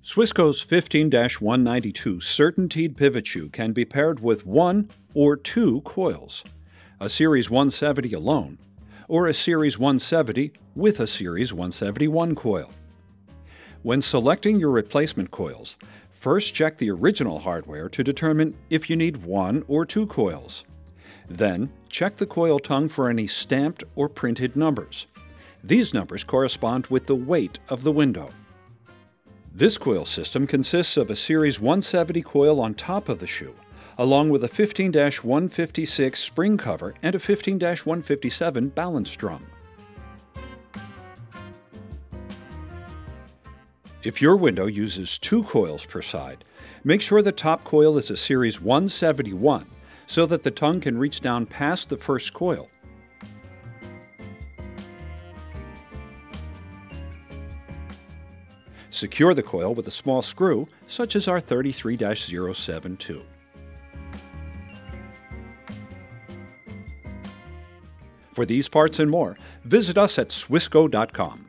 SWISCO's 15-192 CertainTeed pivot shoe can be paired with one or two coils, a Series 170 alone, or a Series 170 with a Series 171 coil. When selecting your replacement coils, first check the original hardware to determine if you need one or two coils. Then, check the coil tongue for any stamped or printed numbers. These numbers correspond with the weight of the window. This coil system consists of a Series 170 coil on top of the shoe, along with a 15-156 spring cover and a 15-157 balance drum. If your window uses two coils per side, make sure the top coil is a Series 171 so that the tongue can reach down past the first coil. Secure the coil with a small screw, such as our 33-072. For these parts and more, visit us at SWISCO.com.